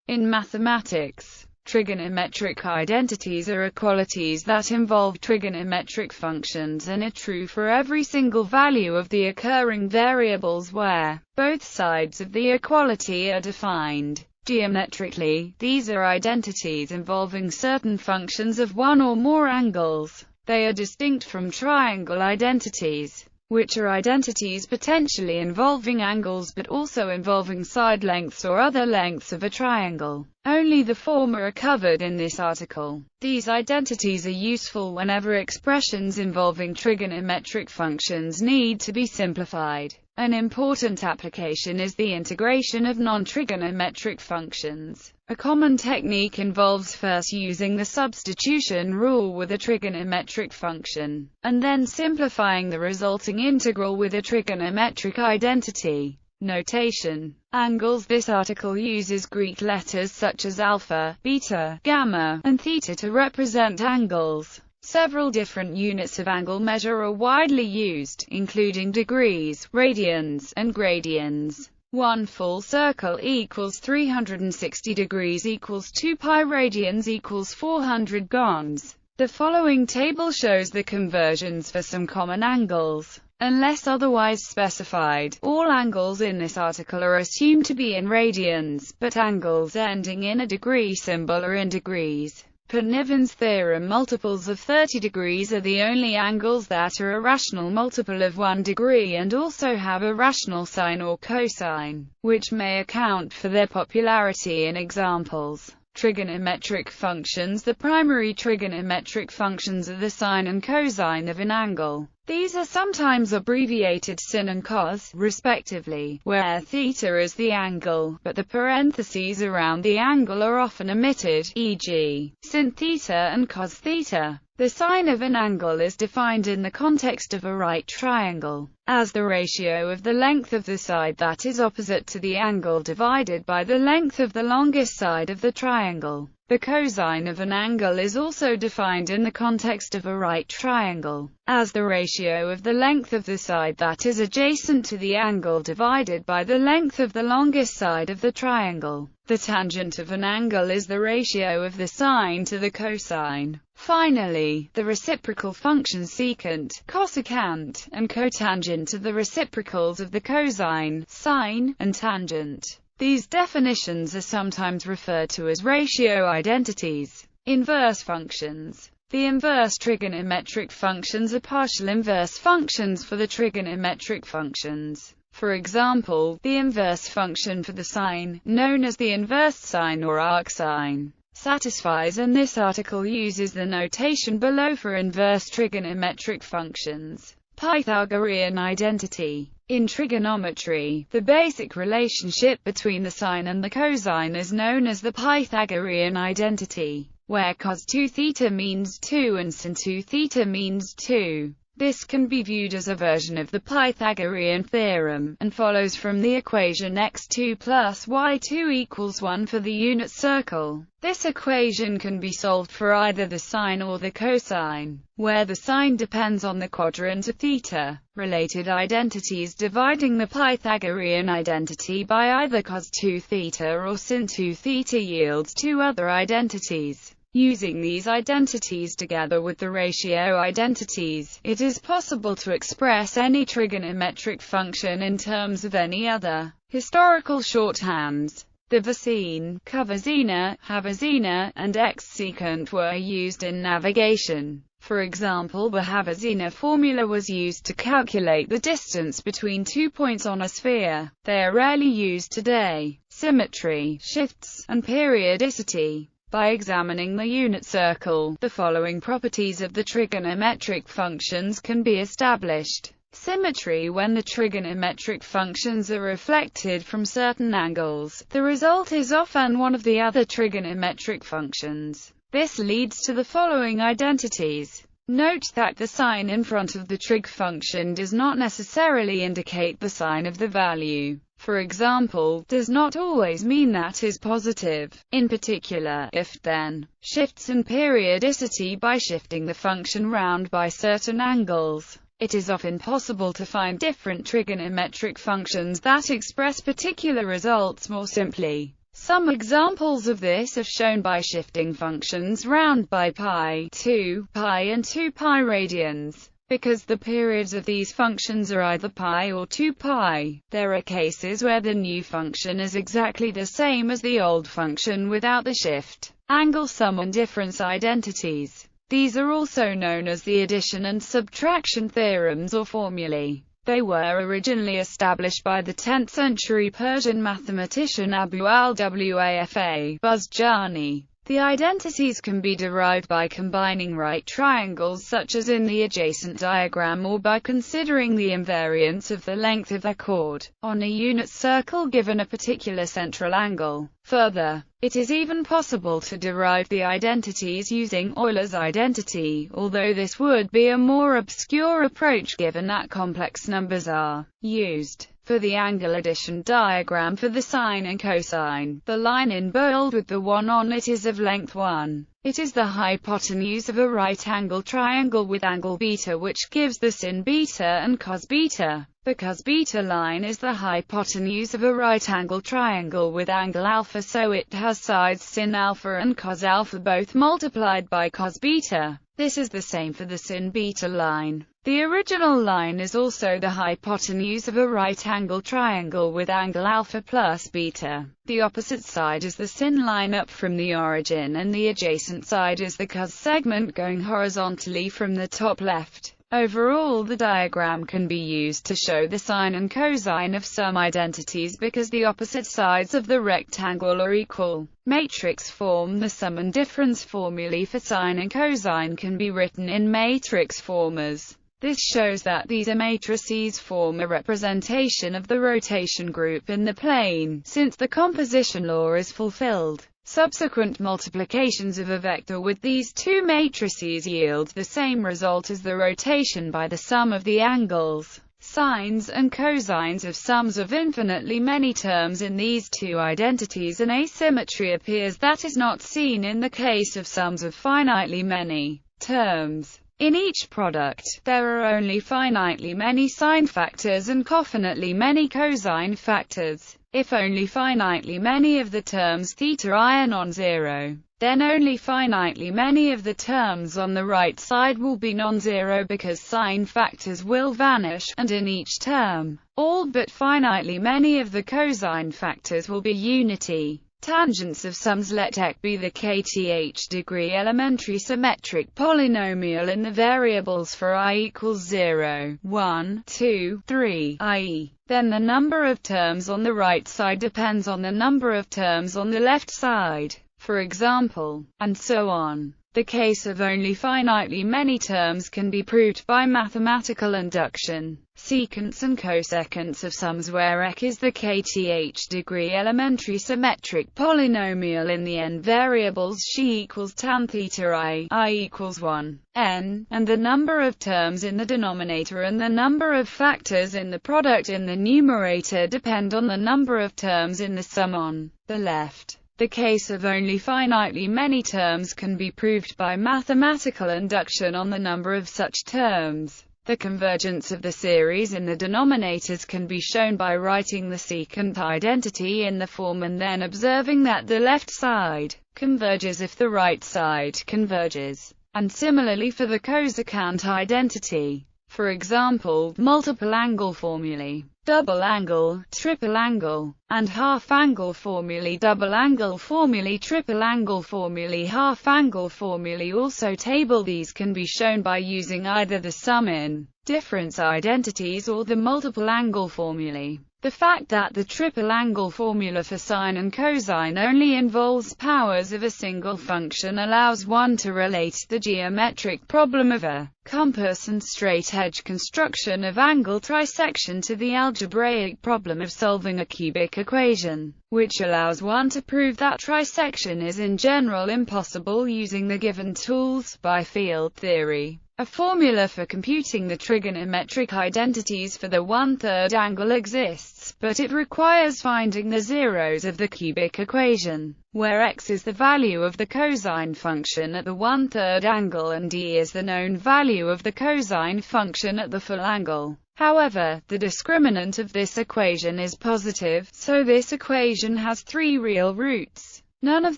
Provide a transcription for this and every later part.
In mathematics, trigonometric identities are equalities that involve trigonometric functions and are true for every single value of the occurring variables where both sides of the equality are defined geometrically. These are identities involving certain functions of one or more angles. They are distinct from triangle identities, which are identities potentially involving angles but also involving side lengths or other lengths of a triangle. Only the former are covered in this article. These identities are useful whenever expressions involving trigonometric functions need to be simplified. An important application is the integration of non-trigonometric functions. A common technique involves first using the substitution rule with a trigonometric function, and then simplifying the resulting integral with a trigonometric identity. Notation. Angles. This article uses Greek letters such as alpha, beta, gamma, and theta to represent angles. Several different units of angle measure are widely used, including degrees, radians, and gradians. 1 full circle equals 360 degrees equals 2 pi radians equals 400 gons. The following table shows the conversions for some common angles. Unless otherwise specified, all angles in this article are assumed to be in radians, but angles ending in a degree symbol are in degrees. Per Niven's theorem, multiples of 30 degrees are the only angles that are a rational multiple of 1 degree and also have a rational sine or cosine, which may account for their popularity in examples. Trigonometric functions. The primary trigonometric functions are the sine and cosine of an angle. These are sometimes abbreviated sin and cos, respectively, where theta is the angle, but the parentheses around the angle are often omitted, e.g., sin theta and cos theta. The sine of an angle is defined in the context of a right triangle as the ratio of the length of the side that is opposite to the angle divided by the length of the longest side of the triangle. The cosine of an angle is also defined in the context of a right triangle as the ratio of the length of the side that is adjacent to the angle divided by the length of the longest side of the triangle. The tangent of an angle is the ratio of the sine to the cosine. Finally, the reciprocal functions secant, cosecant, and cotangent are the reciprocals of the cosine, sine, and tangent. These definitions are sometimes referred to as ratio identities. Inverse functions. The inverse trigonometric functions are partial inverse functions for the trigonometric functions. For example, the inverse function for the sine, known as the inverse sine or arcsine, satisfies, and this article uses the notation below for inverse trigonometric functions. Pythagorean identity. In trigonometry, the basic relationship between the sine and the cosine is known as the Pythagorean identity, where cos 2 theta means 2 and sin 2 theta means 2. This can be viewed as a version of the Pythagorean theorem, and follows from the equation x2 plus y2 equals 1 for the unit circle. This equation can be solved for either the sine or the cosine, where the sine depends on the quadrant of theta. Related identities. Dividing the Pythagorean identity by either cos 2 theta or sin 2 theta yields two other identities. Using these identities together with the ratio identities, it is possible to express any trigonometric function in terms of any other historical shorthands. The Vicine, Covazina, Havazina, and xsecant were used in navigation. For example, the Havazina formula was used to calculate the distance between 2 points on a sphere. They are rarely used today. Symmetry, shifts, and periodicity. By examining the unit circle, the following properties of the trigonometric functions can be established. Symmetry. When the trigonometric functions are reflected from certain angles, the result is often one of the other trigonometric functions. This leads to the following identities. Note that the sign in front of the trig function does not necessarily indicate the sign of the value. For example, does not always mean that is positive. In particular, if, then, shifts and periodicity. By shifting the function round by certain angles, it is often possible to find different trigonometric functions that express particular results more simply. Some examples of this are shown by shifting functions round by pi, 2 pi and 2 pi radians. Because the periods of these functions are either pi or 2 pi, there are cases where the new function is exactly the same as the old function without the shift, angle, sum and difference identities. These are also known as the addition and subtraction theorems or formulae. They were originally established by the 10th century Persian mathematician Abu al-Wafa Buzjani. The identities can be derived by combining right triangles such as in the adjacent diagram, or by considering the invariance of the length of the chord on a unit circle given a particular central angle. Further, it is even possible to derive the identities using Euler's identity, although this would be a more obscure approach given that complex numbers are used. For the angle addition diagram for the sine and cosine, the line in bold with the 1 on it is of length 1. It is the hypotenuse of a right-angle triangle with angle beta, which gives the sin beta and cos beta. The cos beta line is the hypotenuse of a right-angle triangle with angle alpha, so it has sides sin alpha and cos alpha both multiplied by cos beta. This is the same for the sin beta line. The original line is also the hypotenuse of a right-angle triangle with angle alpha plus beta. The opposite side is the sin line up from the origin, and the adjacent side is the cos segment going horizontally from the top left. Overall, the diagram can be used to show the sine and cosine of some identities because the opposite sides of the rectangle are equal. Matrix form. The sum and difference formulae for sine and cosine can be written in matrix form as. This shows that these matrices form a representation of the rotation group in the plane, since the composition law is fulfilled. Subsequent multiplications of a vector with these two matrices yield the same result as the rotation by the sum of the angles, sines and cosines of sums of infinitely many terms in these two identities. An asymmetry appears that is not seen in the case of sums of finitely many terms. In each product, there are only finitely many sine factors and cofinitely many cosine factors. If only finitely many of the terms theta I are non-zero, then only finitely many of the terms on the right side will be non-zero because sine factors will vanish, and in each term, all but finitely many of the cosine factors will be unity. Tangents of sums. Let X be the kth degree elementary symmetric polynomial in the variables for I equals 0, 1, 2, 3, i.e. then the number of terms on the right side depends on the number of terms on the left side, for example, and so on. The case of only finitely many terms can be proved by mathematical induction. Secants and cosecants of sums where X is the kth degree elementary symmetric polynomial in the n variables xi equals tan theta I equals 1, n, and the number of terms in the denominator and the number of factors in the product in the numerator depend on the number of terms in the sum on the left. The case of only finitely many terms can be proved by mathematical induction on the number of such terms. The convergence of the series in the denominators can be shown by writing the secant identity in the form and then observing that the left side converges if the right side converges. And similarly for the cosecant identity. For example, multiple angle formulae, double angle, triple angle, and half angle formulae. Double angle formulae, triple angle formulae, half angle formulae. Also table. These can be shown by using either the sum in difference identities or the multiple angle formulae. The fact that the triple angle formula for sine and cosine only involves powers of a single function allows one to relate the geometric problem of a compass and straight-edge construction of angle trisection to the algebraic problem of solving a cubic equation, which allows one to prove that trisection is in general impossible using the given tools by field theory. A formula for computing the trigonometric identities for the one-third angle exists, but it requires finding the zeros of the cubic equation, where x is the value of the cosine function at the one-third angle and d is the known value of the cosine function at the full angle. However, the discriminant of this equation is positive, so this equation has three real roots. None of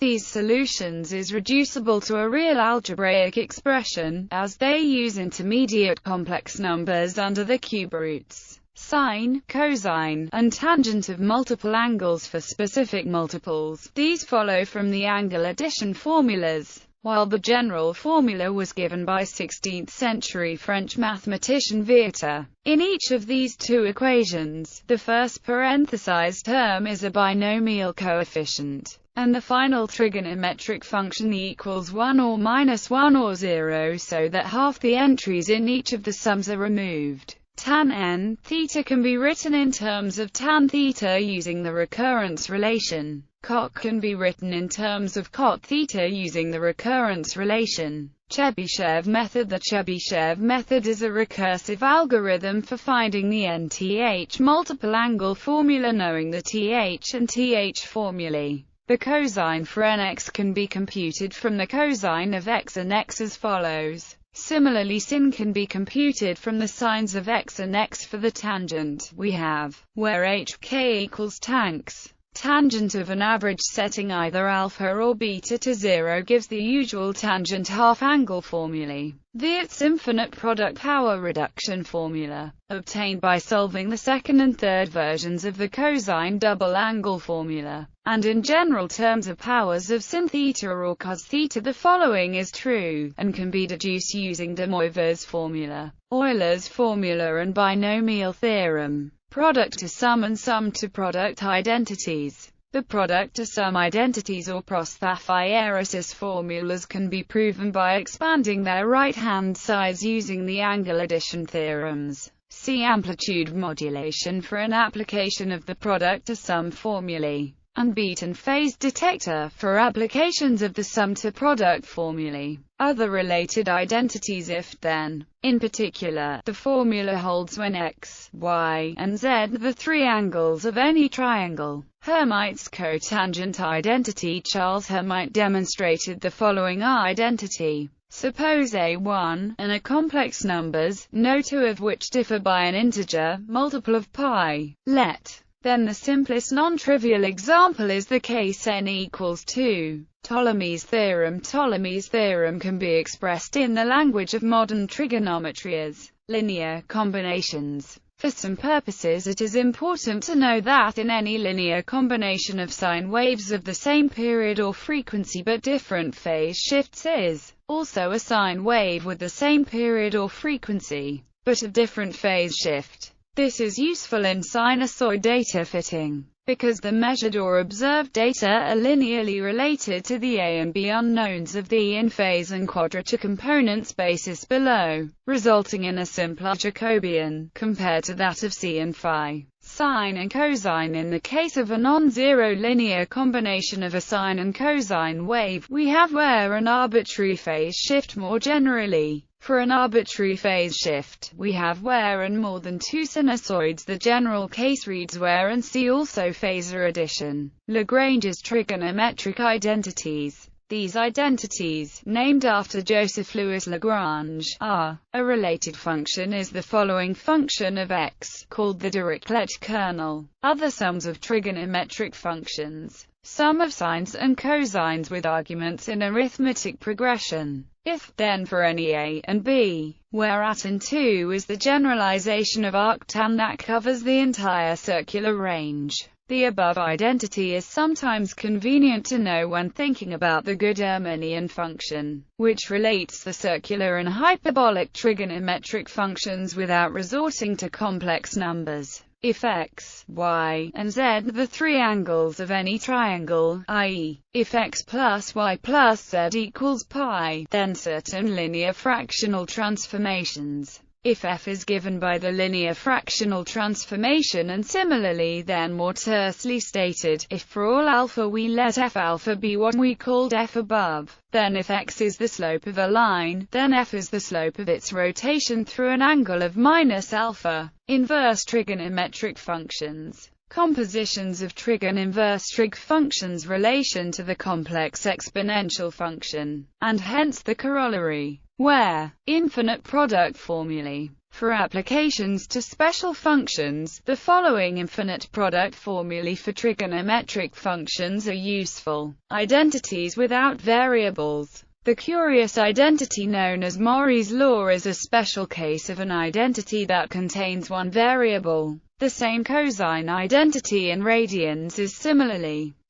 these solutions is reducible to a real algebraic expression, as they use intermediate complex numbers under the cube roots, sine, cosine, and tangent of multiple angles for specific multiples. These follow from the angle addition formulas, while the general formula was given by 16th-century French mathematician Vieta. In each of these two equations, the first parenthesized term is a binomial coefficient, and the final trigonometric function equals 1 or minus 1 or 0, so that half the entries in each of the sums are removed. Tan n theta can be written in terms of tan theta using the recurrence relation. Cot can be written in terms of cot theta using the recurrence relation. Chebyshev method. The Chebyshev method is a recursive algorithm for finding the nth multiple angle formula knowing the th and th formulae. The cosine for nx can be computed from the cosine of x and x as follows. Similarly, sin can be computed from the sines of x and x. For the tangent, we have, where hk equals tanx, tangent of an average setting either alpha or beta to 0 gives the usual tangent half-angle formulae. Wierth's infinite product power reduction formula, obtained by solving the second and third versions of the cosine double angle formula. And in general terms of powers of sin theta or cos theta, the following is true, and can be deduced using de Moivre's formula, Euler's formula and binomial theorem. Product to sum and sum to product identities. The product to sum identities or prostaphyresis formulas can be proven by expanding their right-hand sides using the angle addition theorems. See amplitude modulation for an application of the product to sum formulae, and beat and phase detector for applications of the sum to product formulae. Other related identities if-then. In particular, the formula holds when x, y, and z the three angles of any triangle. Hermite's cotangent identity. Charles Hermite demonstrated the following identity. Suppose A1 and a complex numbers, no two of which differ by an integer, multiple of pi. Let then the simplest non-trivial example is the case n equals 2. Ptolemies Theorem. Ptolemies Theorem can be expressed in the language of modern trigonometry as linear combinations. For some purposes it is important to know that in any linear combination of sine waves of the same period or frequency but different phase shifts is also a sine wave with the same period or frequency, but a different phase shift. This is useful in sinusoid data fitting, because the measured or observed data are linearly related to the a and b unknowns of the in-phase and quadrature components basis below, resulting in a simpler Jacobian, compared to that of c and phi. Sine and cosine. In the case of a non-zero linear combination of a sine and cosine wave, we have where an arbitrary phase shift. More generally, for an arbitrary phase shift, we have where and more than two sinusoids. The general case reads where and see also phasor addition. Lagrange's trigonometric identities. These identities, named after Joseph Louis Lagrange, are: a related function is the following function of x, called the Dirichlet kernel. Other sums of trigonometric functions. Sum of sines and cosines with arguments in arithmetic progression. If, then, for any a and b, where at and 2 is the generalization of arctan that covers the entire circular range. The above identity is sometimes convenient to know when thinking about the Gödelmanian function, which relates the circular and hyperbolic trigonometric functions without resorting to complex numbers. If x, y, and z the three angles of any triangle, i.e., if x plus y plus z equals pi, then certain linear fractional transformations. If f is given by the linear fractional transformation, and similarly then more tersely stated, if for all alpha we let f alpha be what we called f above, then if x is the slope of a line, then f is the slope of its rotation through an angle of minus alpha. Inverse trigonometric functions. Compositions of trig and inverse trig functions relation to the complex exponential function, and hence the corollary. where infinite product formulae. For applications to special functions, the following infinite product formulae for trigonometric functions are useful. Identities without variables. The curious identity known as Maury's law is a special case of an identity that contains one variable. The same cosine identity in radians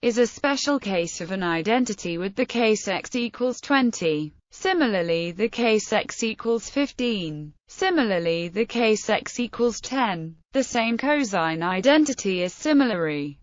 is a special case of an identity with the case x equals 20. Similarly, the case x equals 15. Similarly, the case x equals 10. The same cosine identity is similarly.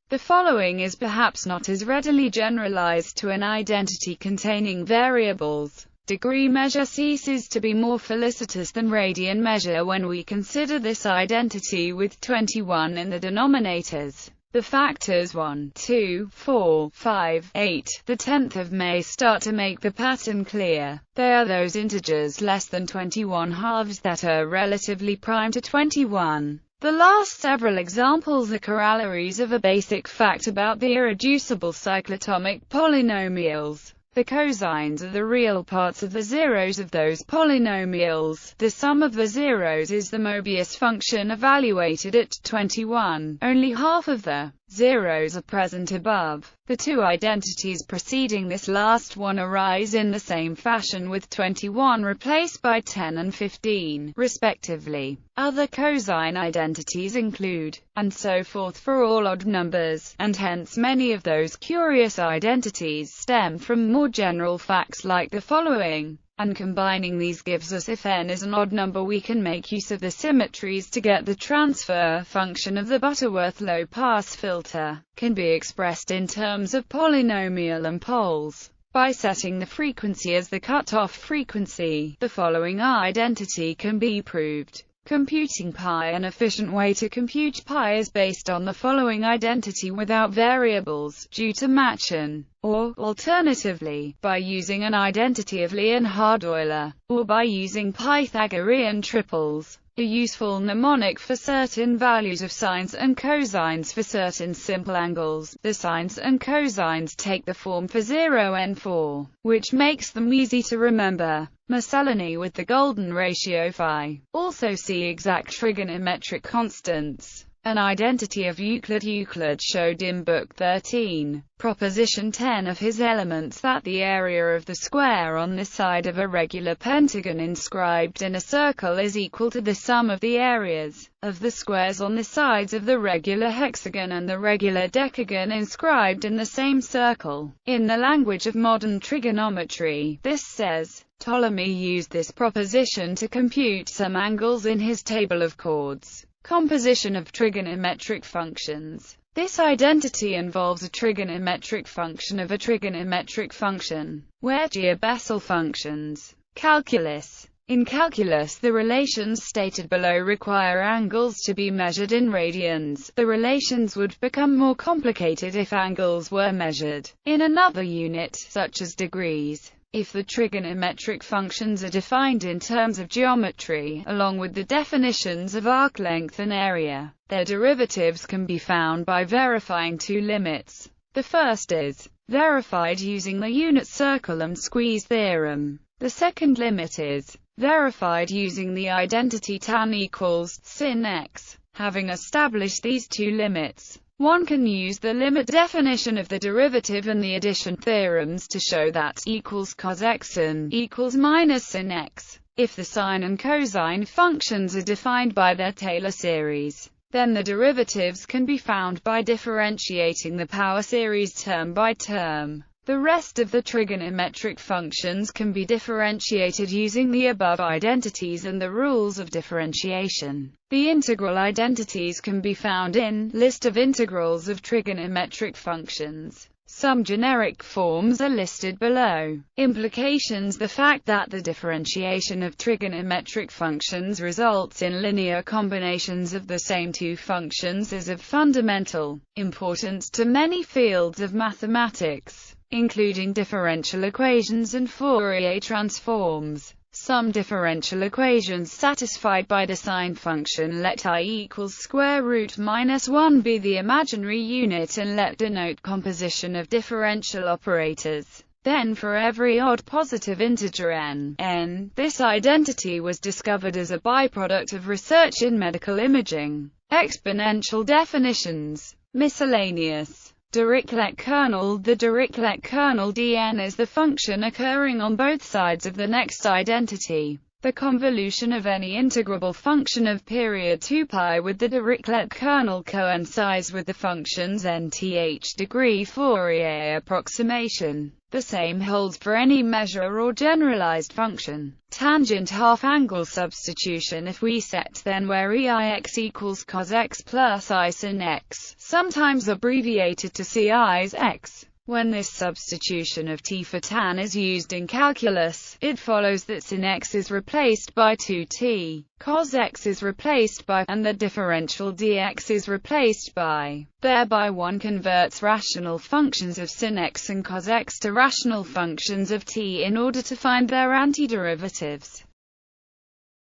The following is perhaps not as readily generalized to an identity containing variables. Degree measure ceases to be more felicitous than radian measure when we consider this identity with 21 in the denominators. The factors 1, 2, 4, 5, 8, the 10th of May start to make the pattern clear. They are those integers less than 21 halves that are relatively prime to 21. The last several examples are corollaries of a basic fact about the irreducible cyclotomic polynomials. The cosines are the real parts of the zeros of those polynomials. The sum of the zeros is the Mobius function evaluated at 21. Only half of the zeros are present above. The two identities preceding this last one arise in the same fashion, with 21 replaced by 10 and 15, respectively. Other cosine identities include, and so forth for all odd numbers, and hence many of those curious identities stem from more general facts like the following. And combining these gives us, if n is an odd number, we can make use of the symmetries to get the transfer function of the Butterworth low-pass filter, can be expressed in terms of polynomial and poles. By setting the frequency as the cutoff frequency, the following identity can be proved. Computing pi. An efficient way to compute pi is based on the following identity without variables, due to Machen, or, alternatively, by using an identity of Leonhard-Euler, or by using Pythagorean triples. A useful mnemonic for certain values of sines and cosines for certain simple angles. The sines and cosines take the form for 0 and 4, which makes them easy to remember. Miscellany with the golden ratio phi. Also see exact trigonometric constants. An identity of Euclid. Euclid showed in Book 13, Proposition 10 of his Elements, that the area of the square on the side of a regular pentagon inscribed in a circle is equal to the sum of the areas of the squares on the sides of the regular hexagon and the regular decagon inscribed in the same circle. In the language of modern trigonometry, this says, Ptolemy used this proposition to compute some angles in his table of chords. Composition of trigonometric functions. This identity involves a trigonometric function of a trigonometric function, where G are Bessel functions. Calculus. In calculus, the relations stated below require angles to be measured in radians. The relations would become more complicated if angles were measured in another unit, such as degrees. If the trigonometric functions are defined in terms of geometry, along with the definitions of arc length and area, their derivatives can be found by verifying two limits. The first is verified using the unit circle and squeeze theorem. The second limit is verified using the identity tan equals sin x. Having established these two limits, one can use the limit definition of the derivative and the addition theorems to show that equals cos x and equals minus sin x. If the sine and cosine functions are defined by their Taylor series, then the derivatives can be found by differentiating the power series term by term. The rest of the trigonometric functions can be differentiated using the above identities and the rules of differentiation. The integral identities can be found in List of integrals of trigonometric functions. Some generic forms are listed below. Implications. The fact that the differentiation of trigonometric functions results in linear combinations of the same two functions is of fundamental importance to many fields of mathematics, including differential equations and Fourier transforms. Some differential equations satisfied by the sine function let I equals square root minus 1 be the imaginary unit and let denote composition of differential operators. Then for every odd positive integer n, this identity was discovered as a byproduct of research in medical imaging. Exponential definitions. Miscellaneous. Dirichlet kernel. The Dirichlet kernel Dn is the function occurring on both sides of the next identity. The convolution of any integrable function of period 2π with the Dirichlet kernel coincides with the function's nth degree Fourier approximation. The same holds for any measure or generalized function. Tangent half-angle substitution. If we set then where eix equals cos x plus I sin x, sometimes abbreviated to ci's x. When this substitution of t for tan is used in calculus, it follows that sin x is replaced by 2t, cos x is replaced by, and the differential dx is replaced by. Thereby one converts rational functions of sin x and cos x to rational functions of t in order to find their antiderivatives.